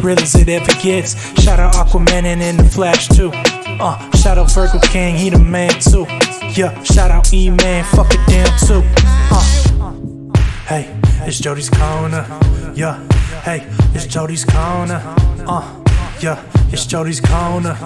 real as it ever gets. Shout out Aquaman and in the Flash too. Shout out Virgo King, he the man too. Yeah, shout out E-Man, fuck it damn too. Hey, it's Jody's corner. Yeah, hey, it's Jody's corner. Yeah, it's Jody's corner.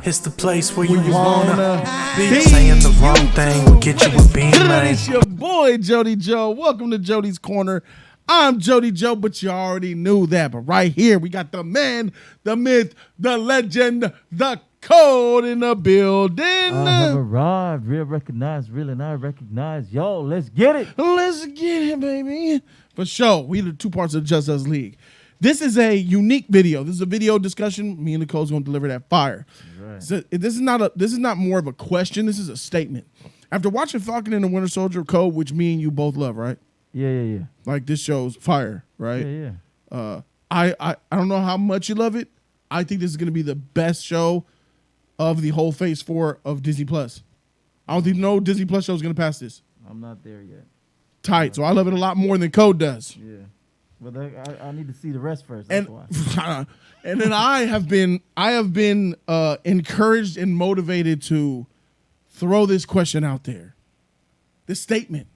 It's the place where you wanna be. Saying the wrong thing will get you a beam, man. It's your boy Jody Joe. Welcome to Jody's Corner. I'm Jody Joe, but you already knew that. But right here, we got the man, the myth, the legend, the code in the building. I have arrived. Real recognized, real and I recognize. Yo, let's get it. Let's get it, baby. For sure. We the two parts of the Just Us League. This is a unique video. This is a video discussion. Me and the code's gonna deliver that fire. Right. So this is not more of a question. This is a statement. After watching Falcon and the Winter Soldier, Code, which me and you both love, right? Yeah. Like this show's fire, right? Yeah. I don't know how much you love it. I think this is gonna be the best show of the whole Phase 4 of Disney Plus. I don't think no Disney Plus show is gonna pass this. I'm not there yet. Tight. So I love it a lot more than Code does. Yeah. But I need to see the rest first. That's why. And then I have been encouraged and motivated to throw this question out there. This statement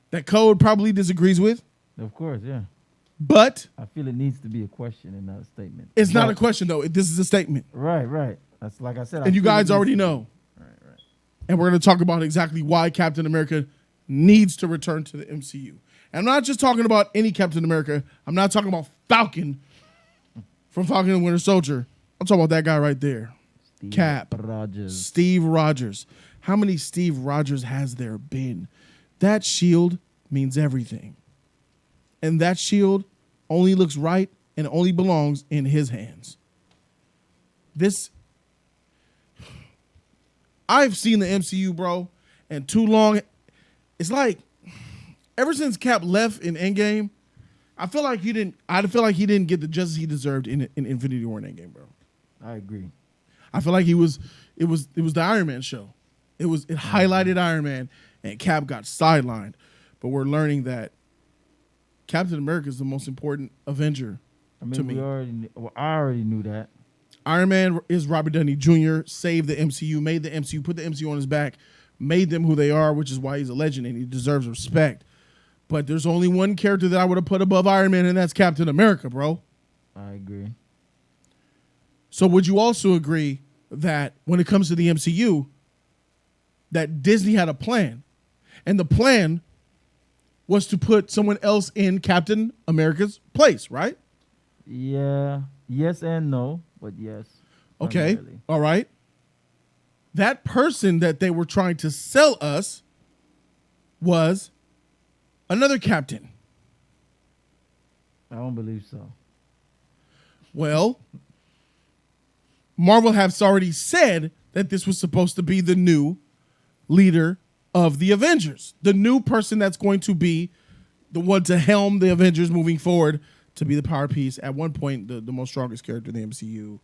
that Code probably disagrees with. Of course, yeah. But I feel it needs to be a question and not a statement. It's not a question though. This is a statement. Right. That's like I said. And you guys already know. Right. And we're going to talk about exactly why Captain America needs to return to the MCU. And I'm not just talking about any Captain America. I'm not talking about Falcon from Falcon and Winter Soldier. I'm talking about that guy right there. Steve Rogers. How many Steve Rogers has there been? That shield means everything. And that shield only looks right and only belongs in his hands. I've seen the MCU, bro, and too long. It's like ever since Cap left in Endgame, I feel like he didn't get the justice he deserved in Infinity War and Endgame, bro. I agree. I feel like it was the Iron Man show. It highlighted Iron Man and Cap got sidelined. But we're learning that Captain America is the most important Avenger to me. I already knew that. Iron Man is Robert Downey Jr., saved the MCU, made the MCU, put the MCU on his back, made them who they are, which is why he's a legend and he deserves respect. But there's only one character that I would have put above Iron Man, and that's Captain America, bro. I agree. So would you also agree that when it comes to the MCU, that Disney had a plan, and the plan was to put someone else in Captain America's place, right? Yeah. Yes and no, but yes. Okay. Primarily. All right. That person that they were trying to sell us was another captain. I don't believe so. Well, Marvel has already said that this was supposed to be the new leader of the Avengers, the new person that's going to be the one to helm the Avengers moving forward, to be the power piece. At one point, the most strongest character in the MCU,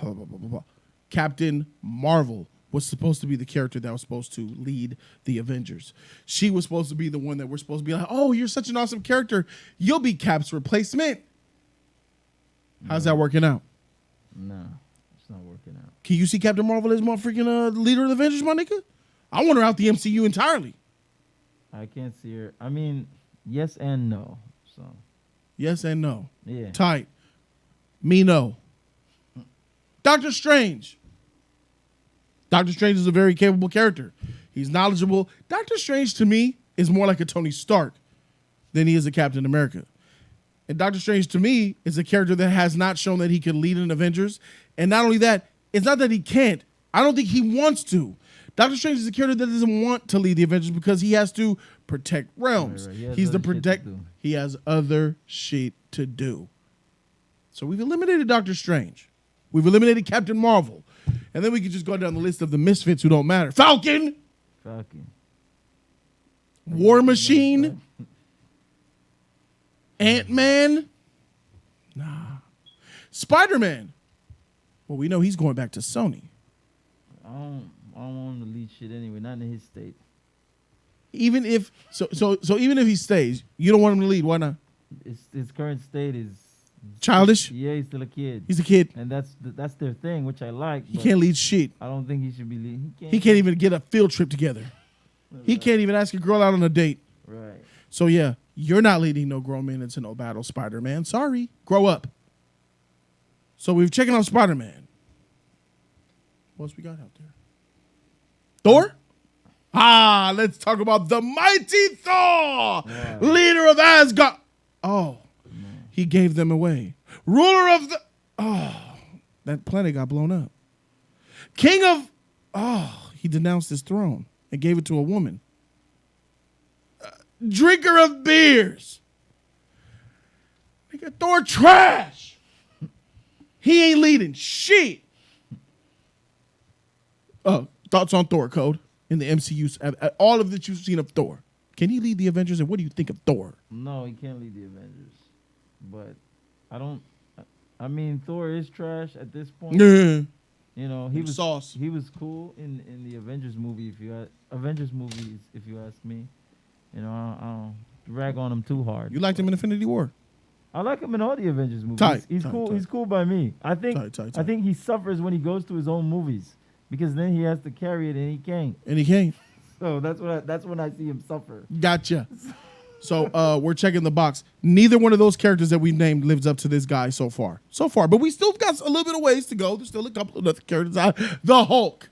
blah, blah, blah, blah, blah. Captain Marvel was supposed to be the character that was supposed to lead the Avengers. She was supposed to be the one that we're supposed to be like, oh, you're such an awesome character. You'll be Cap's replacement. How's that working out? No, it's not working out. Can you see Captain Marvel as my freaking leader of the Avengers, my nigga? I want her out the MCU entirely. I can't see her. I mean, yes and no. So yes and no. Yeah. Tight. Me no. Doctor Strange. Doctor Strange is a very capable character. He's knowledgeable. Doctor Strange to me is more like a Tony Stark than he is a Captain America. And Doctor Strange to me is a character that has not shown that he can lead an Avengers. And not only that, it's not that he can't. I don't think he wants to. Doctor Strange is a character that doesn't want to lead the Avengers because he has to protect realms. Right. He has other shit to do. So we've eliminated Doctor Strange. We've eliminated Captain Marvel. And then we can just go down the list of the misfits who don't matter. Falcon. War Machine. Ant-Man. Nah. Spider-Man. Well, we know he's going back to Sony. I don't want him to lead shit anyway, not in his state. Even if even if he stays, you don't want him to lead. Why not? His current state is Childish. Yeah, he's still a kid. He's a kid. And that's their thing, which I like. He can't lead shit. I don't think he should be leading. He can't even get a field trip together. He can't even ask a girl out on a date. Right. So yeah, you're not leading no grown man into no battle, Spider-Man. Sorry. Grow up. So we've checking out Spider-Man. What else we got out there? Thor? Let's talk about the mighty Thor, leader of Asgard. Oh, he gave them away. Ruler of the... that planet got blown up. King of... he denounced his throne and gave it to a woman. Drinker of beers. Nigga, Thor trash. He ain't leading shit. Thoughts on Thor, Code, in the MCU, all of that you've seen of Thor. Can he lead the Avengers, and what do you think of Thor? No, he can't lead the Avengers. But I mean, Thor is trash at this point. Yeah. You know, he was sauce. He was cool in the Avengers movie. Avengers movies, if you ask me, you know, I don't rag on him too hard. You liked him in Infinity War. I like him in all the Avengers movies. Tight, He's tight, cool. tight. He's cool by me. I think. Tight. I think he suffers when he goes to his own movies because then he has to carry it and he can't. And he can't. So that's when I see him suffer. Gotcha. So we're checking the box. Neither one of those characters that we named lives up to this guy so far. But we still got a little bit of ways to go. There's still a couple of other characters out. The Hulk.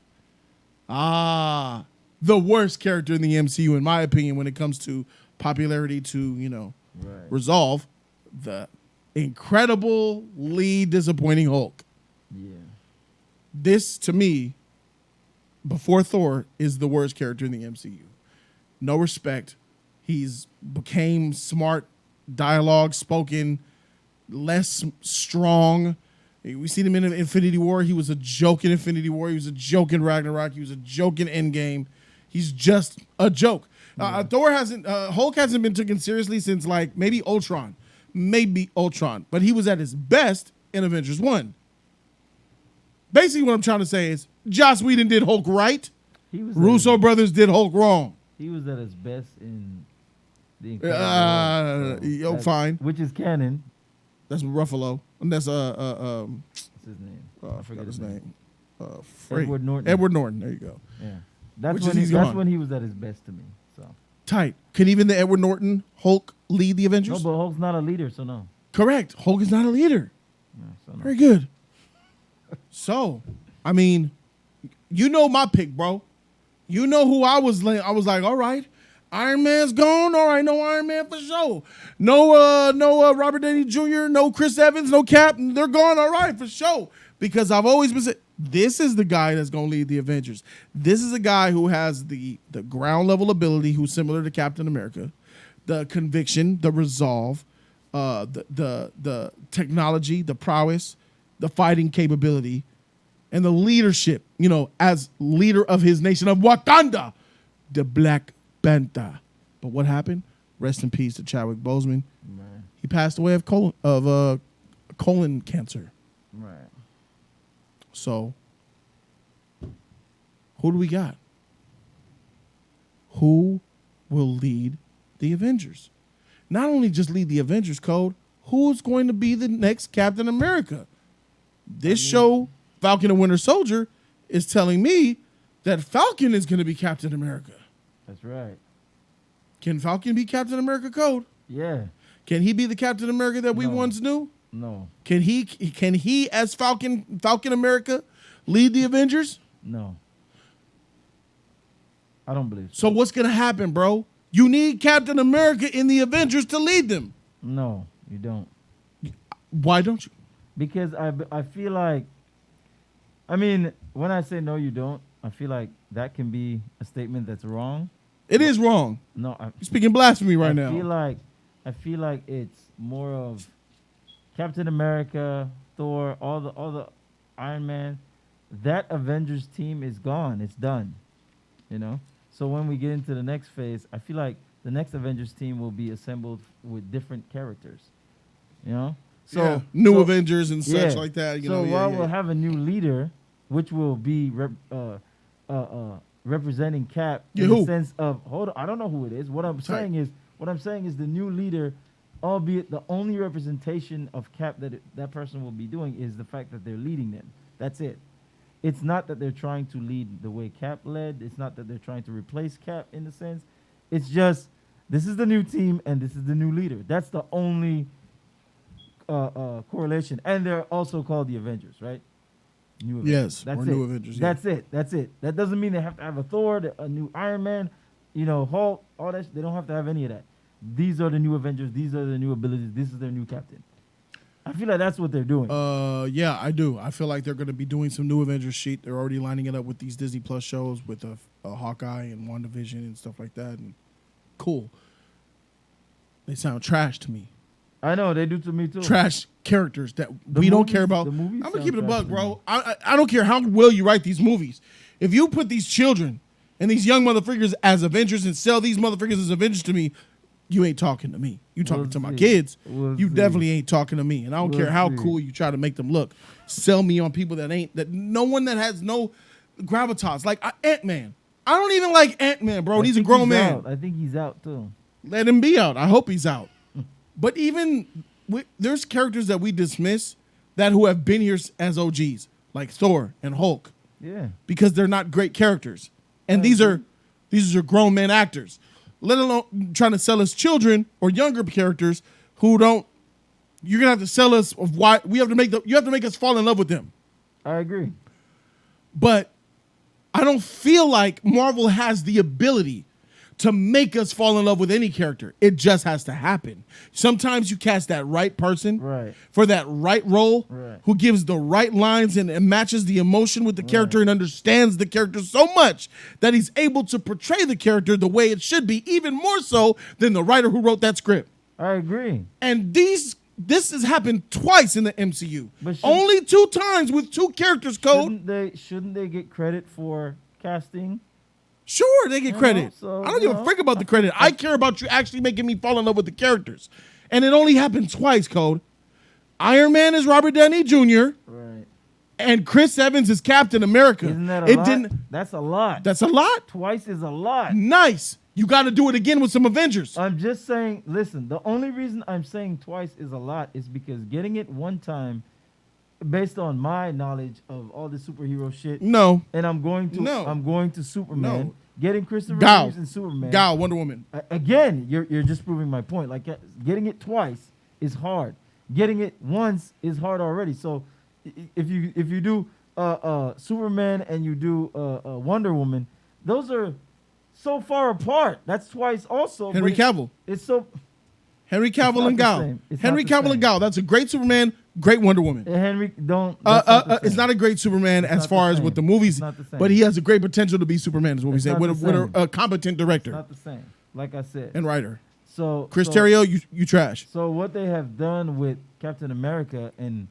The worst character in the MCU, in my opinion, when it comes to popularity to, resolve. The incredibly disappointing Hulk. Yeah. This, to me, before Thor, is the worst character in the MCU. No respect. He's became smart, dialogue spoken, less strong. We seen him in Infinity War. He was a joke in Infinity War. He was a joke in Ragnarok. He was a joke in Endgame. He's just a joke. Hulk hasn't been taken seriously since like maybe Ultron. But he was at his best in Avengers 1. Basically what I'm trying to say is Joss Whedon did Hulk right. Russo brothers did Hulk wrong. He was at his best in the Incredible Hulk, fine. Which is canon. That's Ruffalo. And that's What's his name? I forgot his name. Edward Norton. Edward Norton. There you go. Yeah, that's when he was at his best to me. So tight. Can even the Edward Norton Hulk lead the Avengers? No, but Hulk's not a leader, so no. Correct. Hulk is not a leader. No, so no. Very good. So, I mean, you know my pick, bro. You know who I was like, all right, Iron Man's gone. All right, no Iron Man for sure. No Robert Downey Jr., no Chris Evans, no Cap. They're gone, all right, for sure. Because I've always been saying, this is the guy that's going to lead the Avengers. This is a guy who has the ground level ability, who's similar to Captain America, the conviction, the resolve, the technology, the prowess, the fighting capability, and the leadership, as leader of his nation of Wakanda, the Black Panther. But what happened? Rest in peace to Chadwick Boseman. Right. He passed away of colon cancer. Right. So, who do we got? Who will lead the Avengers? Not only just lead the Avengers, Code, who's going to be the next Captain America? This show, Falcon and Winter Soldier, is telling me that Falcon is going to be Captain America. That's right. Can Falcon be Captain America, Code? Yeah. Can he be the Captain America that we once knew? No. Can he as Falcon America lead the Avengers? No. I don't believe So what's going to happen, bro? You need Captain America in the Avengers to lead them. No, you don't. Why don't you? Because I feel like, I mean, when I say no, you don't, I feel like that can be a statement that's wrong. It is wrong. No, You're speaking blasphemy right now. I feel like it's more of Captain America, Thor, all the Iron Man. That Avengers team is gone. It's done. So when we get into the next phase, I feel like the next Avengers team will be assembled with different characters. So new Avengers and such like that. We'll have a new leader, which will be representing Cap in the sense of I don't know who it is. What I'm saying is the new leader albeit the only representation of Cap that person will be doing is the fact that they're leading them. That's it. It's not that they're trying to lead the way Cap led. It's not that they're trying to replace Cap in a sense. It's just this is the new team and this is the new leader. That's the only correlation. And they're also called the Avengers, right? New Avengers. Yes, That's or it. New Avengers. Yeah. That's it. That doesn't mean they have to have a Thor, a new Iron Man, Hulk, all that. They don't have to have any of that. These are the new Avengers. These are the new abilities. This is their new captain. I feel like that's what they're doing. Yeah, I do. I feel like they're going to be doing some new Avengers shit. They're already lining it up with these Disney Plus shows with a Hawkeye and WandaVision and stuff like that. And cool. They sound trash to me. I know they do to me too. Trash characters that we don't care about. The I'm movies gonna keep it a sound buck, trash bro. I don't care how well you write these movies. If you put these children and these young motherfuckers as Avengers and sell these motherfuckers as Avengers to me, you ain't talking to me. You talking to my kids. You definitely ain't talking to me. And I don't care how cool you try to make them look. Sell me on people that no one that has no gravitas. Like Ant-Man. I don't even like Ant-Man, bro. He's a grown man. I think he's out too. Let him be out. I hope he's out. But even there's characters that we dismiss that who have been here as OGs, like Thor and Hulk. Yeah. Because they're not great characters. And these are grown men actors. Let alone trying to sell us children or younger characters who don't. You're gonna have to sell us of why we have to make you have to make us fall in love with them. I agree. But I don't feel like Marvel has the ability to make us fall in love with any character. It just has to happen. Sometimes you cast that right person for that right role who gives the right lines and matches the emotion with the character and understands the character so much that he's able to portray the character the way it should be, even more so than the writer who wrote that script. I agree. And this has happened twice in the MCU. Only 2 times with 2 characters, Code. Shouldn't they get credit for casting? Sure, they get credit. So, I don't give a frick about the credit. I care about you actually making me fall in love with the characters. And it only happened twice, Code. Iron Man is Robert Downey Jr. Right. And Chris Evans is Captain America. Isn't that a lot? That's a lot. That's a lot? Twice is a lot. Nice. You got to do it again with some Avengers. I'm just saying, listen, the only reason I'm saying twice is a lot is because getting it one time, based on my knowledge of all the superhero shit. No. And I'm going to Superman. No. Getting Christopher Reeves and Superman. Wonder Woman. Again, you're just proving my point. Like getting it twice is hard. Getting it once is hard already. So if you do Superman and you do Wonder Woman, those are so far apart. That's twice also. Henry Cavill. It's so Henry Cavill and Gal. Henry Cavill and Gal. That's a great Superman, great Wonder Woman. Henry, don't. It's not a great Superman as far as with the movies, but he has a great potential to be Superman, is what we say, with a competent director. It's not the same, like I said. And writer. So Chris Terrio, you trash. So what they have done with Captain America and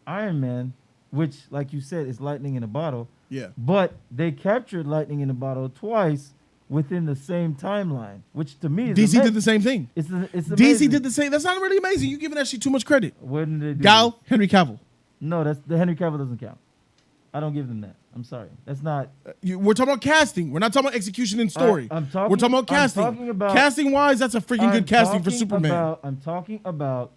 Iron Man, which, like you said, is lightning in a bottle. Yeah. But they captured lightning in a bottle twice within the same timeline, which to me is DC did the same thing. It's DC did the same. That's not really amazing. You giving that shit too much credit. Where did they do Gal, Henry Cavill. No, the Henry Cavill doesn't count. I don't give them that. I'm sorry. That's not. We're talking about casting. We're not talking about execution and story. We're talking about casting. Casting wise, that's a freaking good casting for Superman. I'm talking about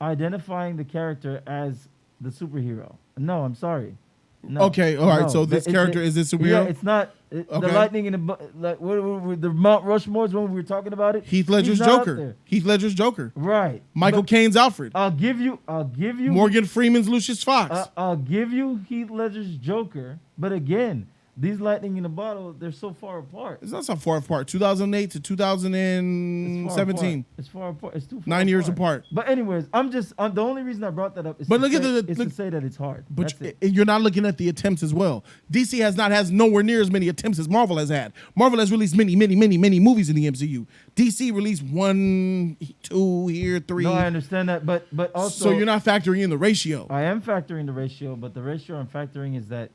identifying the character as the superhero. No, I'm sorry. No, okay, all right. No. So this character is this superhero? Yeah, it's not. The lightning in the the Mount Rushmore's when we were talking about it. Heath Ledger's Joker. Heath Ledger's Joker. Right. Michael Caine's Alfred. I'll give you. Morgan Freeman's Lucius Fox. I'll give you Heath Ledger's Joker, but again, these lightning in a bottle, they're so far apart. It's not so far apart. 2008 to 2017. It's far apart. It's too far 9 years apart. But anyways, the only reason I brought that up is to say that it's hard. But you're not looking at the attempts as well. DC has nowhere near as many attempts as Marvel has had. Marvel has released many movies in the MCU. DC released 1, 2, here, 3. No, I understand that, but also. So you're not factoring in the ratio. I am factoring the ratio, but the ratio I'm factoring is that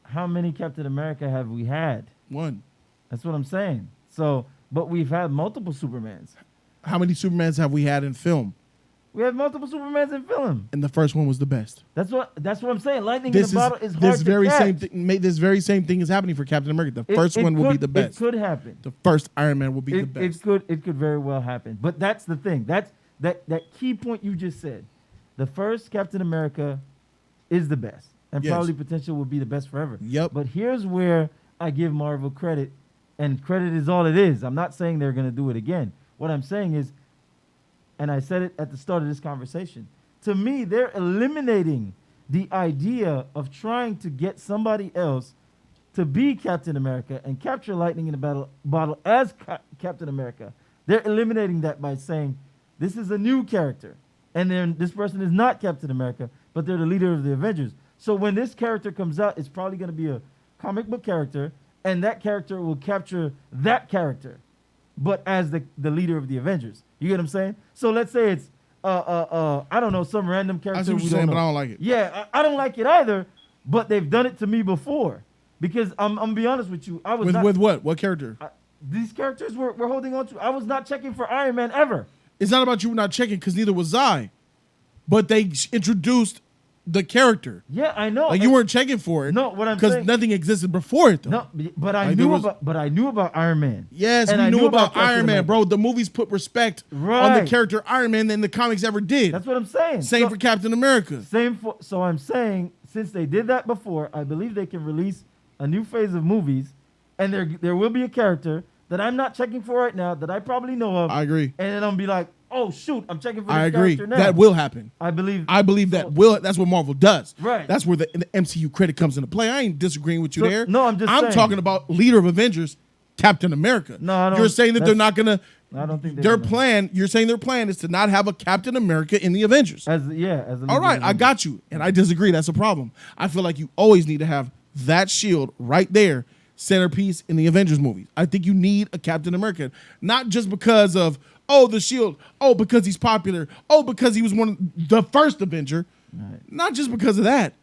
how many Captain America have we had? 1. That's what I'm saying. So, but we've had multiple Supermans. How many Supermans have we had in film? We have multiple Supermans in film. And the first one was the best. That's what I'm saying. Lightning in the bottle is hard this very to catch. This very same thing is happening for Captain America. The first one will be the best. It could happen. The first Iron Man will be the best. It could very well happen. But that's the thing. that key point you just said. The first Captain America is the best, and Yes. probably potential will be the best forever. Yep. But here's where I give Marvel credit, and credit is all it is. I'm not saying they're going to do it again. What I'm saying is, and I said it at the start of this conversation, to me, they're eliminating the idea of trying to get somebody else to be Captain America and capture lightning in a bottle as Captain America. They're eliminating that by saying this is a new character, and then this person is not Captain America, but they're the leader of the Avengers. So when this character comes out, it's probably going to be a comic book character, and that character will capture that character, but as the leader of the Avengers. You get what I'm saying? So let's say it's I don't know, some random character. I see what we you're saying, don't but know. I don't like it. Yeah, I don't like it either, but they've done it to me before. Because I'm gonna be honest with you, I was With what? What character? these characters we're holding on to. I was not checking for Iron Man ever. It's not about you not checking, because neither was I. But they introduced the character. Yeah, I know. Like you weren't checking for it. No, what I'm because saying, nothing existed before it though. no, but I Like, knew there was- about I knew about Iron Man. Yes, And we I knew about Captain Iron Man, America. bro. The movies put respect on the Right. character Iron Man than the comics ever did. That's what I'm saying. Same So- for Captain America. So I'm saying, since they did that before, I believe they can release a new phase of movies, and there will be a character that I'm not checking for right now that I probably know of. I agree. And then I'll be like, oh shoot, I'm checking for this I agree. character now. That will happen. I believe that will. That's what Marvel does. Right. That's where the MCU credit comes into play. I ain't disagreeing with you So- there. no, I'm just saying. talking about leader of Avengers, Captain America. No, I don't- You're saying that they're that's- not gonna. I don't think Their gonna- plan. You're saying their plan is to not have a Captain America in the Avengers. as a All right, I got you, and I disagree. That's a problem. I feel like you always need to have that shield right there, centerpiece in the Avengers movies. I think you need a Captain America, not just because of the shield, because he's popular, because he was one of the first Avenger. Right. Not just because of that.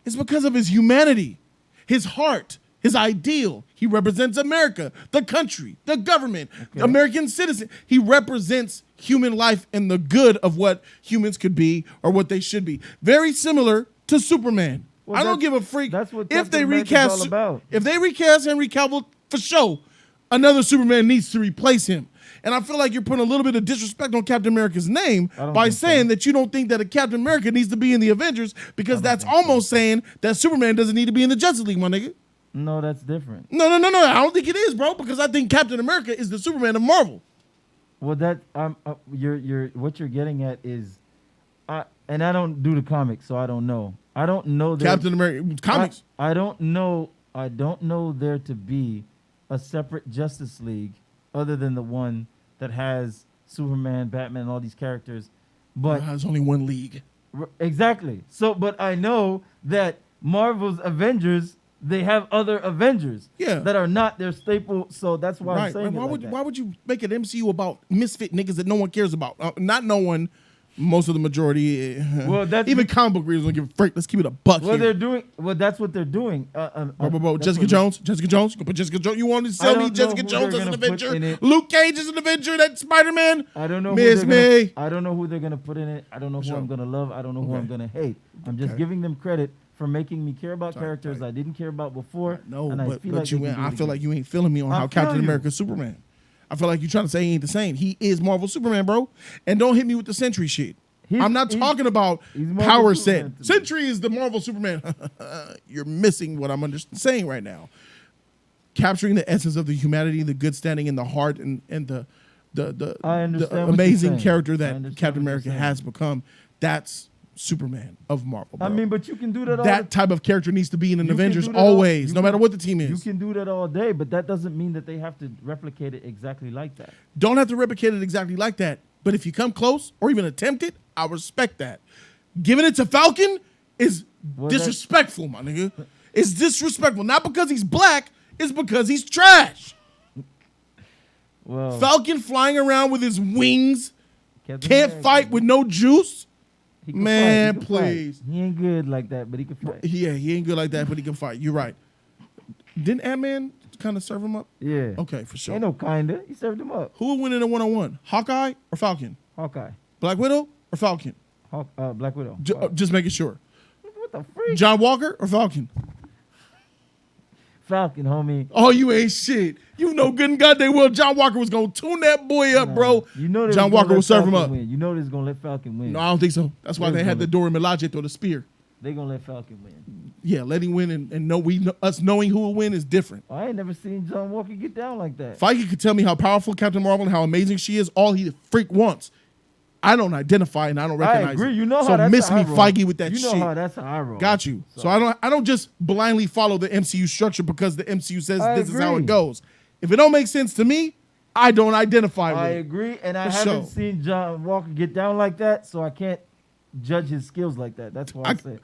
It's because of his humanity, his heart, his ideal. He represents America, the country, the government, the American citizen. He represents human life and the good of what humans could be or what they should be. Very similar to Superman. Well, I don't give a freak that's what if they Captain America's recast. all about. If they recast Henry Cavill for show, another Superman needs to replace him. And I feel like you're putting a little bit of disrespect on Captain America's name I don't by think so. saying that you don't think that a Captain America needs to be in the Avengers, because that's almost saying that Superman doesn't need to be in the Justice League, my nigga. No, that's different. No. I don't think it is, bro, because I think Captain America is the Superman of Marvel. Well, that you're what you're getting at is, and I don't do the comics, so I don't know. I don't know that Captain America comics. I don't know. I don't know there to be a separate Justice League other than the one that has Superman, Batman, and all these characters. But There's only one league. exactly. So, but I know that Marvel's Avengers, they have other Avengers that are not their staple. So that's why I'm Right. saying Why would you make an MCU about misfit niggas that no one cares about? Not no one. Most of the majority. Well, that's even comic book readers don't give a freak. Let's keep it a buck Well, here. they're doing. Well, that's what they're doing. Bro, That's Jessica what- Jones. You put Jessica Jones. You want to sell me don't know Jessica who Jones they're as an gonna put in Avenger? it. Luke Cage is an Avenger. That Spider-Man. I don't know. Miss who they're May. gonna, I don't know who they're gonna put in it. I don't know who Sure. I'm gonna love. I don't know who Okay. I'm gonna hate. I'm just Okay. giving them credit for making me care about characters right. I didn't care about before. No, and but, I feel but like you they ain't, can do I it feel again. like you ain't feeling me on I how feel Captain you. America's Superman. I feel like you're trying to say he ain't the same. He is Marvel Superman, bro. And don't hit me with the Sentry shit. I'm not talking about he's Marvel power Superman set. to me. Sentry is the Marvel Superman. You're missing what I'm saying right now. Capturing the essence of the humanity, the good standing, and the heart, and the I understand what you're amazing saying. character I that understand Captain what you're America saying. has become. That's Superman of Marvel. I bro. mean, but you can do that. That type of character needs to be in an You can Avengers do that all- always, you no can- matter what the team You is. can do that all day, but that doesn't mean that they have to replicate it exactly like that. Don't have to replicate it exactly like that. But if you come close or even attempt it, I respect that. Giving it to Falcon is Well, disrespectful, my nigga. It's disrespectful. Not because he's black, it's because he's trash. Well, Falcon flying around with his wings, Captain can't America, fight with no juice. he can Man, fight, he can fight. please. He ain't good like that, but he can fight. Yeah, he ain't good like that, but he can fight. You're right. Didn't Ant-Man kind of serve him up? Yeah. Okay, for sure. Ain't no kinda. He served him up. Who would win in a one-on-one? Hawkeye or Falcon? Hawkeye. Black Widow or Falcon? Black Widow. Just making sure. What the freak? John Walker or Falcon? Falcon, homie. Oh, you ain't shit. You know good and goddamn well John Walker was gonna tune that boy up, bro. You know John Walker will serve him up. Win. You know they're gonna let Falcon win. No, I don't think so. That's why they had the Dora Milaje throw the spear. They gonna let Falcon win. Yeah, let him win and know us knowing who will win is different. I ain't never seen John Walker get down like that. Feige could tell me how powerful Captain Marvel and how amazing she is. All he freak wants. I don't identify and I don't recognize. I agree. It. You know so how that's miss how me, I roll. Feige, with that shit. You know how that's how I roll. Got you. So I don't just blindly follow the MCU structure because the MCU says this is how it goes. If it don't make sense to me, I don't identify with it. I agree, and I haven't seen John Walker get down like that, so I can't judge his skills like that. That's why I say.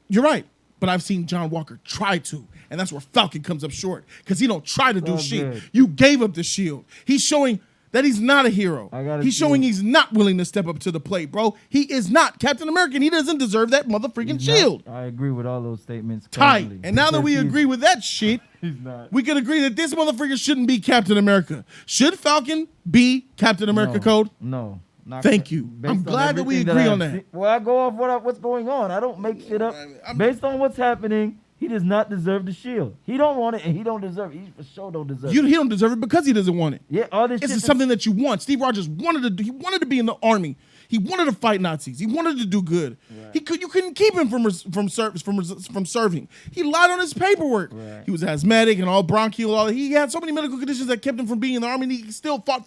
You're right. But I've seen John Walker try to, and that's where Falcon comes up short because he don't try to do shit. Good. You gave up the shield. He's showing that he's not a hero. He's showing he's not willing to step up to the plate, bro. He is not Captain America. He doesn't deserve that motherfucking shield. I agree with all those statements. Tight. And now that we agree with that shit, he's not. We can agree that this motherfucker shouldn't be Captain America. Should Falcon be Captain America Code? No. Thank you. I'm glad that we agree on that. Well, I go off what's going on. I don't make shit up. Based on what's happening, he does not deserve the shield. He don't want it, and he don't deserve it. He for sure don't deserve it. He don't deserve it because he doesn't want it. Yeah, all this. This is something that you want. Steve Rogers wanted to be in the army. He wanted to fight Nazis. He wanted to do good. Right. You couldn't keep him from serving. He lied on his paperwork. Right. He was asthmatic and all bronchial. He had so many medical conditions that kept him from being in the army. And he still fought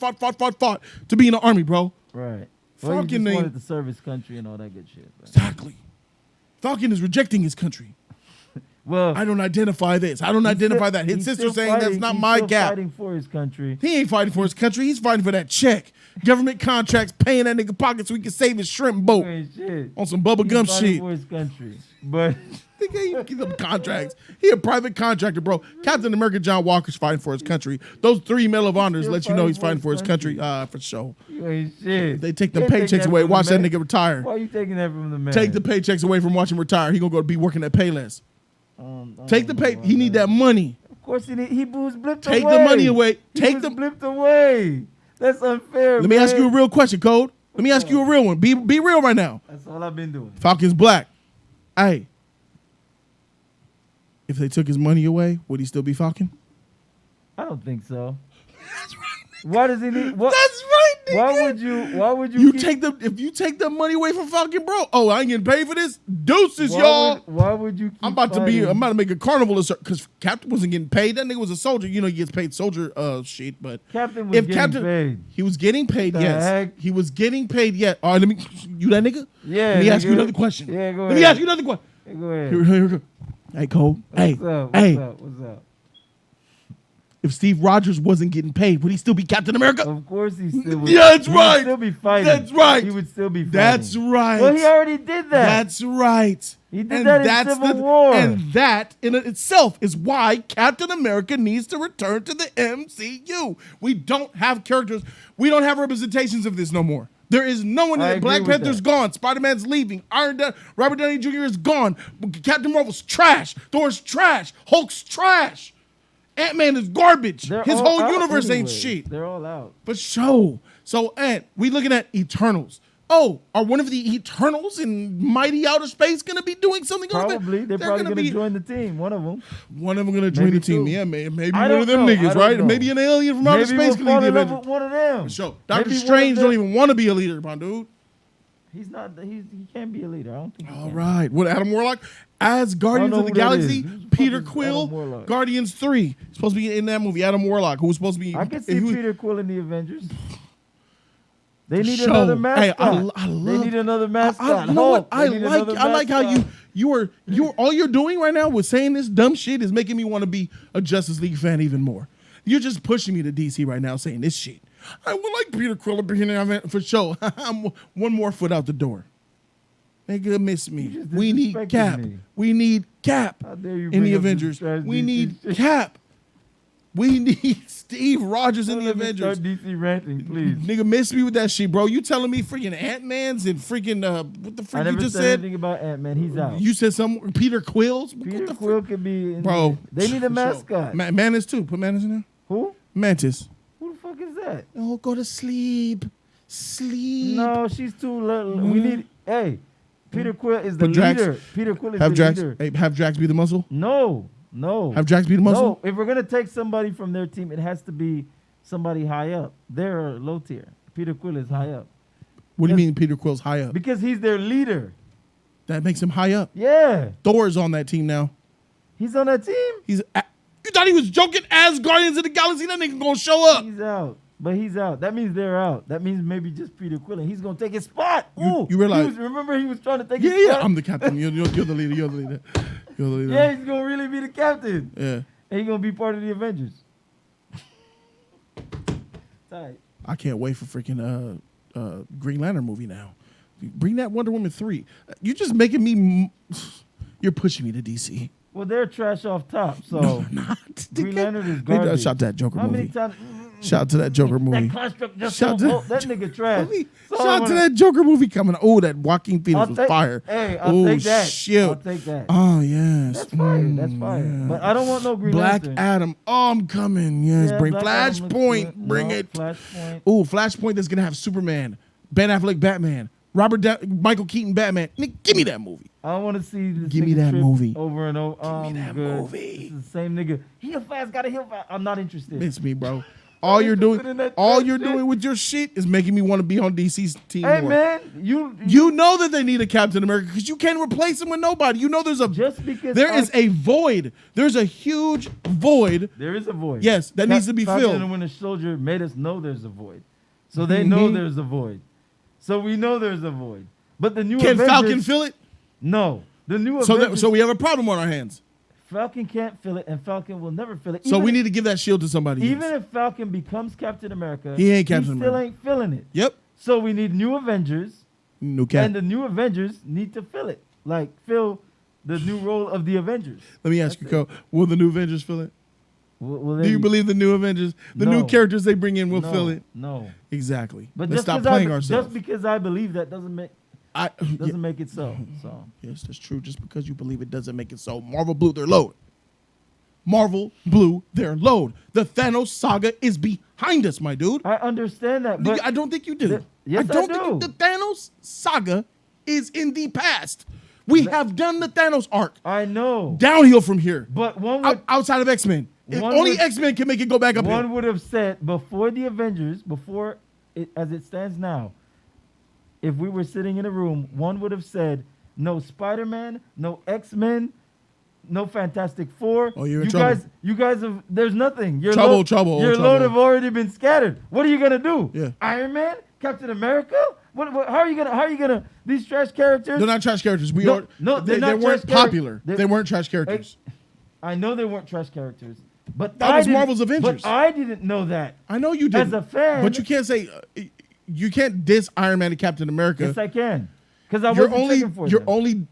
to be in the army, bro. Right. Well, he just wanted to serve his country and all that good shit. Right? Exactly. Falcon is rejecting his country. Well, I don't identify this. I don't identify that. His sister's saying that's not my gap. He's fighting for his country. He ain't fighting for his country. He's fighting for that check. Government contracts paying that nigga pocket so he can save his shrimp boat on some bubble gum shit. He's fighting for his country, but he give them contracts. He a private contractor, bro. Captain America John Walker's fighting for his country. Those 3 Medal of Honors let you know he's fighting for his country. For sure. You ain't shit. They take the paychecks away. Watch that nigga retire. Why are you taking that from the man? Take the paychecks away from watching him retire. He gonna go be working at Payless. Take the pay. He need that money. Of course he need. He was blipped Take away. the money away. Take the blipped away. That's unfair. Let me ask you a real question, Code. Let me ask you a real one. Be real right now. That's all I've been doing. Falcon's black. Hey, if they took his money away, would he still be Falcon? I don't think so. That's right. Why does he need? What? That's right, nigga. Why would you? If you take the money away from Falcon, bro. Oh, I ain't getting paid for this. Deuces, y'all. Why would you? I'm about to make a carnival because Captain wasn't getting paid. That nigga was a soldier. You know, he gets paid soldier shit. But Captain was getting paid. He was getting paid. Yes, heck? he was getting paid. Yet. All right, you that nigga. Yeah. Let me ask you another question. Yeah, go ahead. Let me ask you another question. Yeah, go ahead. Here we go. Hey, Cole. What's up? If Steve Rogers wasn't getting paid, would he still be Captain America? Of course he still would. Yeah, that's right. He would still be fighting. That's right. He would still be fighting. That's right. Well, he already did that. That's right. He did that in Civil War. And that in itself is why Captain America needs to return to the MCU. We don't have characters. We don't have representations of this no more. There is no one in it. Black Panther's gone. Spider-Man's leaving. Robert Downey Jr. is gone. Captain Marvel's trash. Thor's trash. Hulk's trash. Ant-Man is garbage. His whole universe ain't shit. They're all out. For sure. So, Ant, we looking at Eternals. Oh, are one of the Eternals in mighty outer space going to be doing something? Probably. They're probably going to join the team. One of them. One of them going to join the team. Yeah, maybe one of them niggas, right? Maybe an alien from outer space can lead the Avengers. One of them. For sure. Doctor Strange don't even want to be a leader, my dude. He's not. He can't be a leader. I don't think. All right. What, Adam Warlock? As Guardians of the Galaxy, Peter Quill, Guardians 3. He's supposed to be in that movie. Adam Warlock, who was supposed to be. I can see Peter Quill in the Avengers. They need another mascot. Hey, I love. They need another mascot. You know what? I like how you are all you're doing right now with saying this dumb shit is making me want to be a Justice League fan even more. You're just pushing me to DC right now saying this shit. I would like Peter Quill to be in there for sure. I'm one more foot out the door. Nigga, miss me. We need Cap. We need Cap in the Avengers. We need Cap. We need Steve Rogers in the Avengers. Start DC ranting, please. Nigga, miss me with that shit, bro. You telling me freaking Ant-Man's and freaking what the freak you just said? I never said anything about Ant-Man. He's out. You said some Peter Quills? Peter Quill could be in bro. They need a mascot. Mantis too. Put Mantis in there. Who? Mantis. Who the fuck is that? Oh, go to sleep. Sleep. No, she's too little. We need Peter Quill is the leader. Peter Quill is the leader. Hey, have Drax be the muscle? No. No. Have Drax be the Muslim? No. If we're gonna take somebody from their team, it has to be somebody high up. They're low tier. Peter Quill is high up. What do you mean Peter Quill's high up? Because he's their leader. That makes him high up. Yeah. Thor's on that team now. He's on that team? You thought he was joking as Guardians of the Galaxy? That nigga gonna show up. He's out. But he's out. That means they're out. That means maybe just Peter Quill. And he's going to take his spot. You realize... remember he was trying to take his spot? Yeah, I'm the captain. You're the leader. You're the leader. You're the leader. Yeah, he's going to really be the captain. Yeah. And he's going to be part of the Avengers. Tight. I can't wait for freaking Green Lantern movie now. Bring that Wonder Woman 3. You're just making me... You're pushing me to DC. Well, they're trash off top, so... No, not. Green Lantern is garbage. Shout out to that Joker movie. How many times... Shout out to that Joker movie. That construct just Shout don't to- hold. That nigga trash. Shout out to that Joker movie coming. Oh, that Joaquin Phoenix was fire. Hey, I'll take that. Shit. I'll take that. Oh, yes. That's fire. That's fire. yeah. But I don't want no Green Black Lantern. Adam. Oh, I'm coming. Yes, Yeah, bring Black Adam looks Flashpoint. good. Bring No, it. Flashpoint. Oh, Flashpoint that's going to have Superman, Ben Affleck Batman, Michael Keaton Batman. Nigga, give me that movie. I want to see this Give me nigga that trip movie. over and over. Give me that good. movie. It's the same nigga. Heal fast, gotta heal fast. I'm not interested. It's me, bro. All you're interested in doing, that all trash you're shit. doing with your shit is making me want to be on DC's team Hey more. man, You know that they need a Captain America because you can't replace him with nobody. You know there's a just because there is a void. There's a huge void. there is a void. Yes, that needs to be Falcon filled. and the Winter Soldier made us know there's a void, so they know there's a void. So we know there's a void. But the new Can Avengers, Falcon fill it? No, the new So Avengers. so we have a problem on our hands. Falcon can't fill it, and Falcon will never fill it. So Even we if- need to give that shield to somebody Even else. if Falcon becomes Captain America, He ain't Captain still America. ain't filling it. Yep. So we need new Avengers, New Cap. and the new Avengers need to fill it. Like fill the new role of the Avengers. Let me ask you, That's Cole. Will the new Avengers fill it? Will Do you believe the new Avengers, the new No. characters they bring in will no, fill it? No. Exactly. But Let's just stop 'cause playing I, ourselves. just because I believe that doesn't make make it so. So Yes, that's true. Just because you believe it doesn't make it so. Marvel blew their load. Marvel blew their load. The Thanos saga is behind us, my dude. I understand that, but I don't think you do. Yes, I don't do. think the Thanos saga is in the past. We have done the Thanos arc. I know. Downhill from here. But one would Outside of X-Men. One Only would- X-Men can make it go back up one here. would have said before the Avengers, before it as it stands now, if we were sitting in a room, one would have said no Spider-Man, no X-Men, no Fantastic Four. Oh, you're in you trouble. you guys have. There's nothing. Your Trouble, load, trouble, Your trouble. load have already been scattered. What are you gonna do? Yeah. Iron Man, Captain America. How are you gonna? These trash characters. They're not trash characters. No, They're not they trash weren't characters. popular. They- They weren't trash characters. I know they weren't trash characters, but That I was didn't- Marvel's Avengers. But I didn't know that. I know you did. As a fan, But you can't say you can't diss Iron Man and Captain America. yes, I can, because I You're wasn't only checking for you're them. only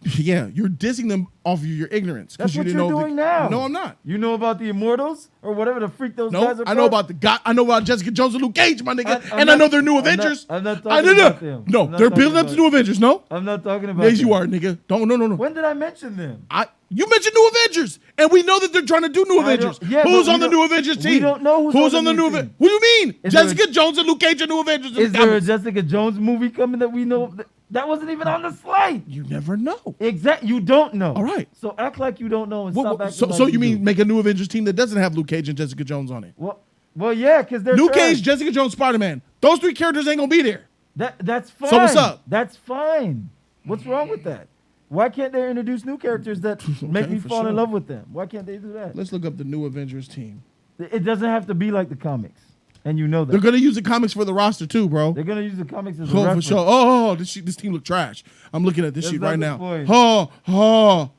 you're dissing them off of your ignorance. That's you what didn't you're know doing now. No, I'm not. You know about the Immortals or whatever the freak those No, guys are. I know called? about the God. I know about Jessica Jones and Luke Cage, my nigga, I'm and I not- know they're new I'm not- Avengers. I'm not I talking know. about them. No, I'm not they're talking building up to about new Avengers. No, I'm not talking about. yes, you them. are, nigga. Don't no. When did I mention them? You mentioned new Avengers, and we know that they're trying to do new I don't- Avengers. yeah, Who's but on the we new don't- Avengers we team? don't know who's on the new new team. Avengers. What do you mean? Is there Jessica Jones and Luke Cage are new Avengers. in Is the there a comics. Jessica Jones movie coming that we know? That wasn't even on the slide. You never know. You don't know. All right. So act like you don't know and stop acting So, like so you do. mean make a new Avengers team that doesn't have Luke Cage and Jessica Jones on it? Well, yeah, because they're Luke trash. Cage, Jessica Jones, Spider-Man. Those three characters ain't gonna be there. That's fine. So what's up? That's fine. What's wrong with that? Why can't they introduce new characters that make me for fall sure. in love with them? Why can't they do that? Let's look up the new Avengers team. It doesn't have to be like the comics, and you know that. They're gonna use the comics for the roster too, bro. They're gonna use the comics as a Oh, for reference. sure. Oh, this team look trash. I'm looking at this That's shit not right the now.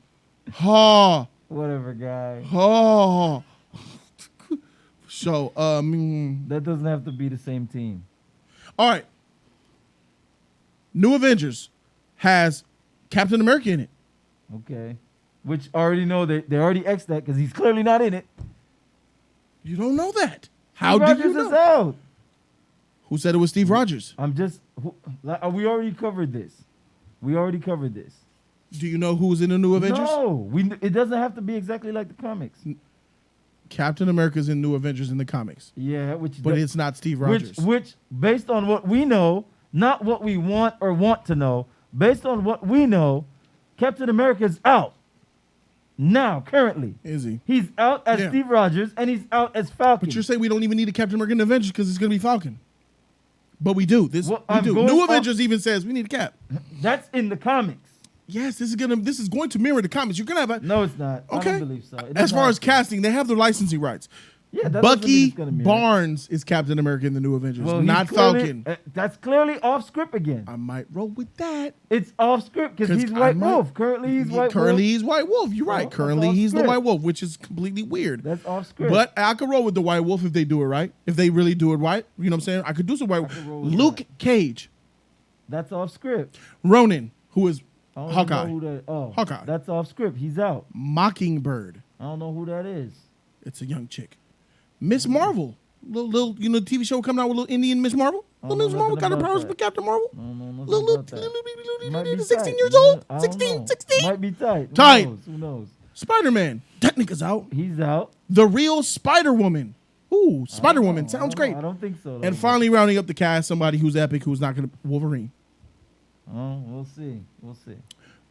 point. Whatever, guy. So, That doesn't have to be the same team. all right. New Avengers has Captain America in it. Okay. Which already know they already X'd that because he's clearly not in it. You don't know that. How Steve do you Rogers is know? out. Who said it was Steve Rogers? I'm just. We already covered this. Do you know who's in the new Avengers? No, it doesn't have to be exactly like the comics. Captain America's in New Avengers in the comics, Yeah, but it's not Steve Rogers. which based on what we know, not what we want or want to know, based on what we know, Captain America's out. now, currently. Is he? He's out as Yeah. Steve Rogers, and he's out as Falcon. But you're saying we don't even need a Captain America in Avengers because it's going to be Falcon. But we do. Well, We I'm do. going New off- Avengers even says we need a Cap. That's in the comics. Yes, this is going to mirror the comics. You're going to have a... No, it's not. Okay. I don't believe so. It As doesn't far have as to. casting, they have the licensing rights. Yeah, that doesn't mean Bucky it's gonna mirror. Barnes is Captain America in the New Avengers, Well, not he's clearly- Falcon. That's clearly off script again. I might roll with that. It's off script because 'Cause he's I White might- Wolf. Currently, he's White Currently, Wolf. he's White Wolf. You're right. that's Currently, off he's the script. White Wolf, which is completely weird. That's off script. But I could roll with the White Wolf if they do it right. If they really do it right, you know what I'm saying? I could do some White could roll Wolf. with Luke that. Cage, That's off script. Ronan, who is I don't even Hawkeye, know who that. Oh, Hawkeye. That's off script. He's out. Mockingbird. I don't know who that is. It's a young chick. Miss Marvel, little, you know, TV show coming out with little Indian Miss Marvel. I Little don't Miss know Marvel nothing got her about powers that. with Captain Marvel. I don't know nothing Little, about that. Might be 16 tight. years old. I don't 16, know. 16. Might be tight. Tight. Who knows? Spider-Man. That nigga's out. He's out. The real Spider-Woman. Ooh, Spider-Woman. I Sounds don't know. great. I don't think so. And though. finally rounding up the cast, somebody who's epic, who's not going to Wolverine. Oh, we'll see. We'll see.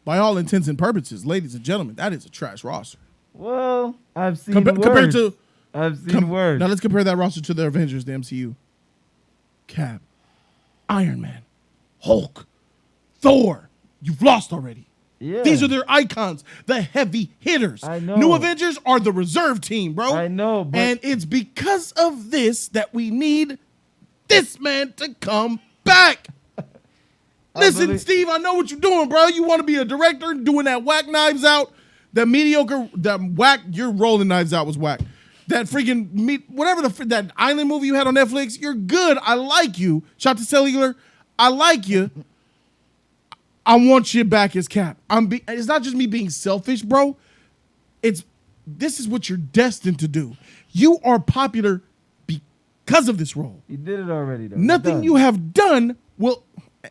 By all intents and purposes, ladies and gentlemen, that is a trash roster. Well, I've seen Compared worse. to I've seen worse. Now let's compare that roster to the Avengers, the MCU. Cap, Iron Man, Hulk, Thor. You've lost already. Yeah. These are their icons, the heavy hitters. I know. New Avengers are the reserve team, bro. I know, but And it's because of this that we need this man to come back. Listen, believe- Steve, I know what you're doing, bro. You want to be a director doing that whack Knives Out, that mediocre, that whack, your rolling Knives Out was whack. That freaking, whatever that island movie you had on Netflix, you're good. I like you. Shout to Cellular. I like you. I want you back as Cap. It's not just me being selfish, bro. This is what you're destined to do. You are popular because of this role. he did it already, though. Nothing Done. you have done will.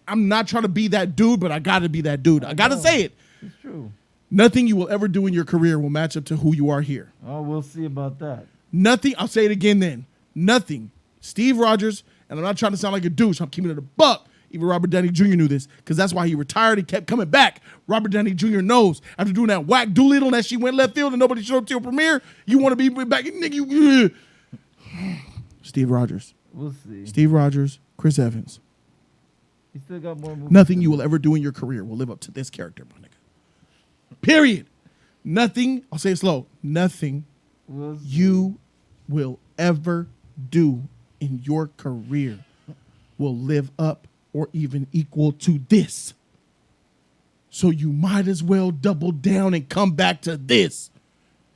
I'm not trying to be that dude, but I got to be that dude. I got to know. say it. It's true. Nothing you will ever do in your career will match up to who you are here. Oh, we'll see about that. Nothing. I'll say it again then. Nothing. Steve Rogers, and I'm not trying to sound like a douche. I'm keeping it a buck. Even Robert Downey Jr. knew this because that's why he retired and kept coming back. Robert Downey Jr. knows after doing that whack Doolittle that she went left field and nobody showed up to your premiere, you want to be back. Nigga, Steve Rogers. We'll see. Steve Rogers, Chris Evans. He still got more movies. Nothing you will ever do in your career will live up to this character, my nigga. Period. Nothing, I'll say it slow, nothing We'll see. you will ever do in your career will live up or even equal to this. So you might as well double down and come back to this.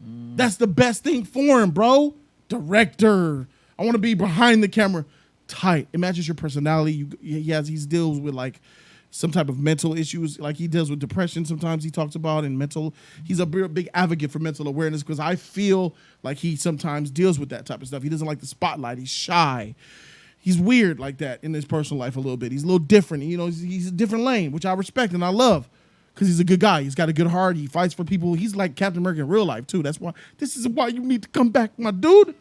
That's the best thing for him, bro. Director. I want to be behind the camera. Tight. It matches your personality. He deals with like some type of mental issues. Like he deals with depression sometimes he talks about and mental. He's a big advocate for mental awareness because I feel like he sometimes deals with that type of stuff. He doesn't like the spotlight. He's shy. He's weird like that in his personal life a little bit. He's a little different. You know, he's a different lane, which I respect and I love because he's a good guy. He's got a good heart. He fights for people. He's like Captain America in real life too. This is why you need to come back, my dude.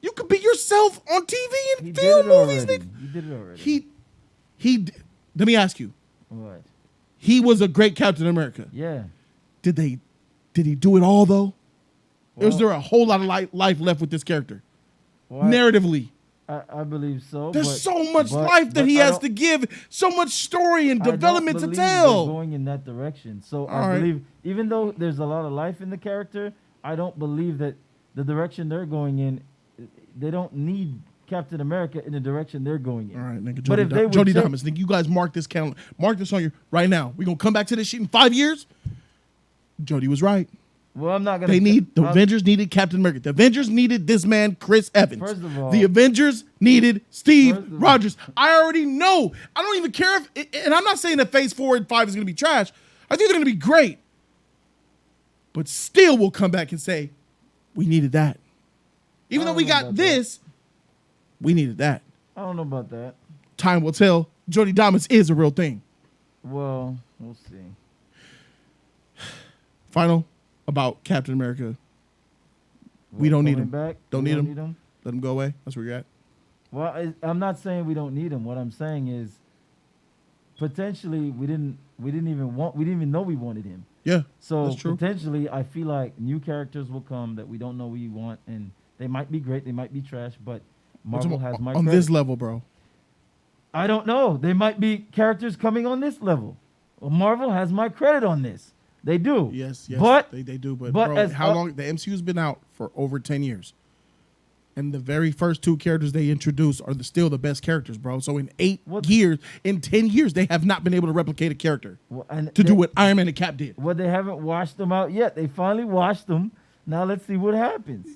You could be yourself on TV He and did film it movies, already. nigga. He did it already. Let me ask you. What? He was a great Captain America. Yeah. Did he do it all though? Or is Well- there a whole lot of life left with this character? Well, Narratively. I believe so. There's but- so much but- life that but he I has don't- to give, so much story and I don't development to believe they're tell. going in that direction. So All I right. believe, even though there's a lot of life in the character, I don't believe that the direction they're going in, they don't need Captain America in the direction they're going in. All right, nigga. But if they would Jody check- Diamonds, nigga, you guys mark this calendar. Mark this on your right now. We're gonna come back to this shit in 5 years. Jody was right. Well, I'm not gonna. The Avengers needed Captain America. The Avengers needed this man, Chris Evans. First of all- the Avengers needed Steve First of all- Rogers. I already know. I don't even care if, and I'm not saying that Phase 4 and 5 is gonna be trash. I think they're gonna be great. But still, we'll come back and say, we needed that. Even I though we don't know got about this, we needed that. I don't know about that. Time will tell. Jody Diamonds is a real thing. Well, we'll see. Final about Captain America. We What, don't need coming him. Back? Don't We need him. Let him go away. That's where you're at. Well, I'm not saying we don't need him. What I'm saying is, potentially we didn't even know we wanted him. Yeah, So that's true. potentially, I feel like new characters will come that we don't know we want, and they might be great, they might be trash, but Marvel has my on credit. this level, bro. I don't know. They might be characters coming on this level. Well, Marvel has my credit on this. They do. Yes, But they do. But but bro, as how long the MCU's been out for over 10 years, and the very first 2 characters they introduced are still the best characters, bro. So in 10 years, they have not been able to replicate a character and to do what Iron Man and Cap did. Well, they haven't washed them out yet. They finally washed them. Now let's see what happens.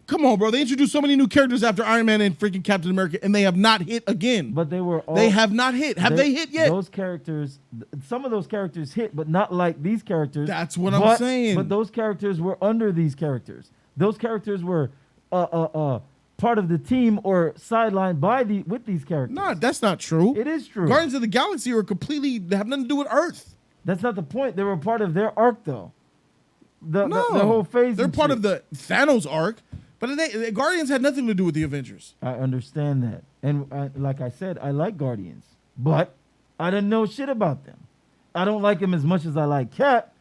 Come on, bro. They introduced so many new characters after Iron Man and freaking Captain America, and they have not hit again. But they were all. They have not hit. Have they hit yet? Those characters, some of those characters hit, but not like these characters. That's what I'm saying. But those characters were under these characters. Those characters were part of the team or sidelined with these characters. No, that's not true. It is true. Guardians of the Galaxy are they have nothing to do with Earth. That's not the point. They were part of their arc, though. The whole phase. They're part of the Thanos arc, but the Guardians had nothing to do with the Avengers. I understand that. And like I said, I like Guardians. But I didn't know shit about them. I don't like them as much as I like Cap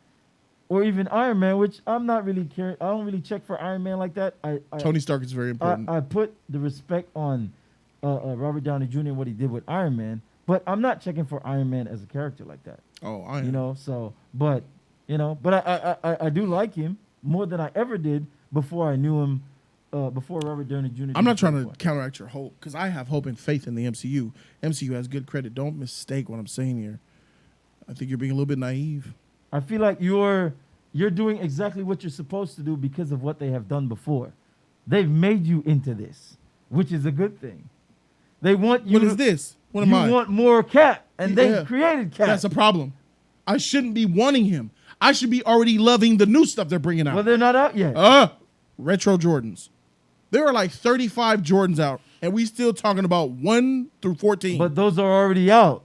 or even Iron Man, which I'm not really caring. I don't really check for Iron Man like that. Tony Stark is very important. I put the respect on Robert Downey Jr. and what he did with Iron Man, but I'm not checking for Iron Man as a character like that. Oh, I am. You know, so, but I do like him more than I ever did before I knew him, before Robert Downey Jr. I'm not trying to counteract your hope, because I have hope and faith in the MCU. MCU has good credit. Don't mistake what I'm saying here. I think you're being a little bit naive. I feel like you're doing exactly what you're supposed to do because of what they have done before. They've made you into this, which is a good thing. They want you. What is this? What am I? You want more Cap, and they created Cap. That's a problem. I shouldn't be wanting him. I should be already loving the new stuff they're bringing out. Well, they're not out yet. Retro Jordans. There are like 35 Jordans out, and we still talking about 1 through 14. But those are already out.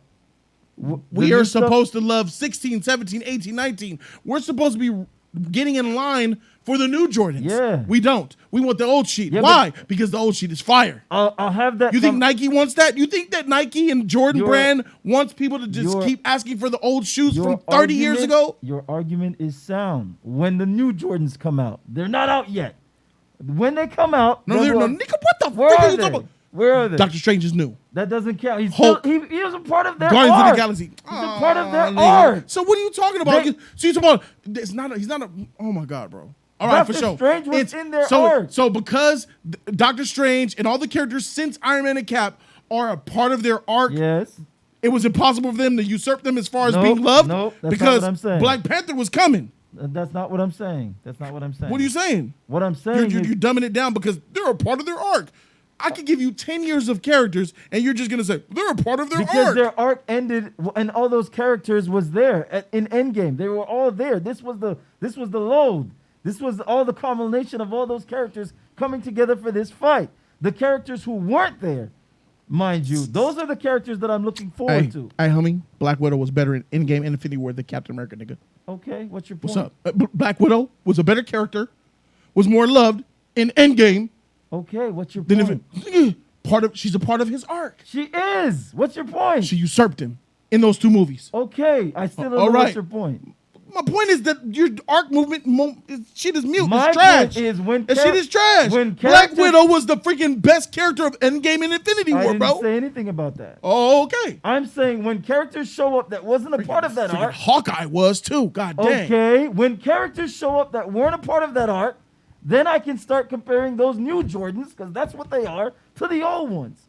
We are supposed to love 16, 17, 18, 19. We're supposed to be getting in line for the new Jordans. Yeah. We don't. We want the old sheet. Yeah, Why? Because the old sheet is fire. I'll have that. You think Nike wants that? You think that Nike and Jordan brand wants people to just keep asking for the old shoes from 30 years ago? Your argument is sound. When the new Jordans come out, they're not out yet. When they come out, No, they're not. Nigga, what the where fuck are are you they? talking about? Where are they? Doctor Strange is new. That doesn't count. He's Hulk. still, he was a part of their Guardians arc. of the Galaxy. He's a part of their nigga. arc. So what are you talking about? They- So you talking about? It's not. He's not a. Oh my god, bro. All right, Doctor for sure. Strange was in their so, arc. So because Doctor Strange and all the characters since Iron Man and Cap are a part of their arc, Yes. it was impossible for them to usurp them as far as Nope, being loved. nope, that's not because what I'm saying. Black Panther was coming. That's not what I'm saying. That's not what I'm saying. What are you saying? What I'm saying You're is dumbing it down because they're a part of their arc. I could give you 10 years of characters, and you're just gonna say they're a part of their because arc. their arc ended and all those characters was there in Endgame. They were all there. This was the load. This was all the culmination of all those characters coming together for this fight. The characters who weren't there, mind you, those are the characters that I'm looking forward to. Hey, homie, Black Widow was better in Endgame and Infinity War than Captain America, nigga. Okay, what's your point? What's up? Black Widow was a better character, was more loved in Endgame Okay, what's your than point? she's a part of his arc. She is. What's your point? She usurped him in those 2 movies. Okay, I still don't know all right. what's your point. My point is that your arc movement shit is mute. My It's trash. point is when that shit is trash. when Black characters- Widow was the freaking best character of Endgame and Infinity I War, didn't bro. say anything about that. Oh, okay. I'm saying when characters show up that wasn't a part of that Freaking arc. Hawkeye was too. God dang. Okay, when characters show up that weren't a part of that arc, then I can start comparing those new Jordans, because that's what they are, to the old ones.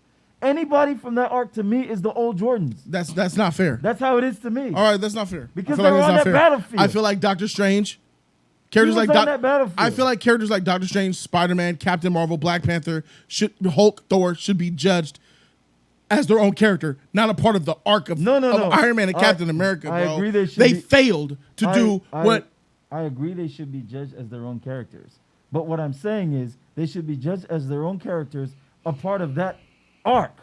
Anybody from that arc to me is the old Jordans. That's not fair. That's how it is to me. All right, that's not fair. Because I feel they're that's on not that fair. battlefield. I feel like Doctor Strange, characters He was like on that battlefield. I feel like characters like Doctor Strange, Spider-Man, Captain Marvel, Black Panther, Hulk, Thor should be judged as their own character, not a part of the arc of, No. of Iron Man and Captain America. Bro. I agree they should be- failed to do what. I agree they should be judged as their own characters. But what I'm saying is they should be judged as their own characters, a part of that arc.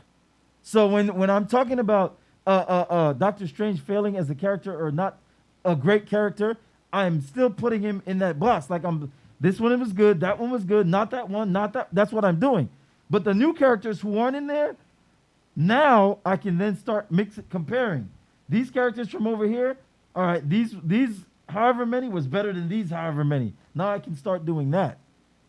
So when I'm talking about Doctor Strange failing as a character or not a great character, I'm still putting him in that box. Like this one was good, that one was good, not that one, not that. That's what I'm doing. But the new characters who aren't in there, now I can then start comparing these characters from over here. All right, these however many was better than these however many. Now I can start doing that.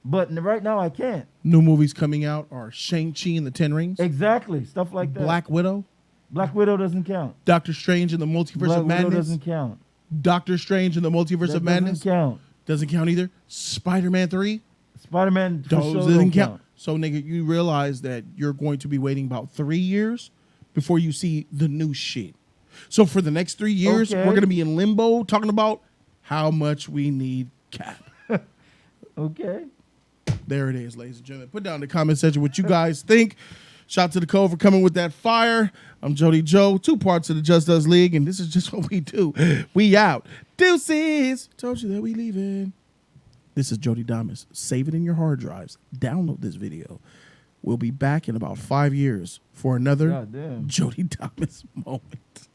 But right now I can't. New movies coming out are Shang-Chi and the Ten Rings, Exactly. Stuff like that. Black Widow, Black Widow doesn't count. Doctor Strange and the Multiverse Black of Widow Madness. doesn't count. Doctor Strange and the Multiverse That of Madness doesn't count. doesn't count either. Spider-Man 3 Spider-Man for those sure doesn't don't count. count. So nigga, you realize that you're going to be waiting about 3 years before you see the new shit. So for the next 3 years, Okay. we're gonna be in limbo talking about how much we need Cap. Okay. There it is, ladies and gentlemen. Put down in the comment section what you guys think. Shout out to the Code for coming with that fire. I'm Jody Joe, 2 parts of the Just Us League, and this is just what we do. We out. Deuces. Told you that we leaving. This is Jody Damas. Save it in your hard drives. Download this video. We'll be back in about 5 years for another God damn. Jody Damas moment.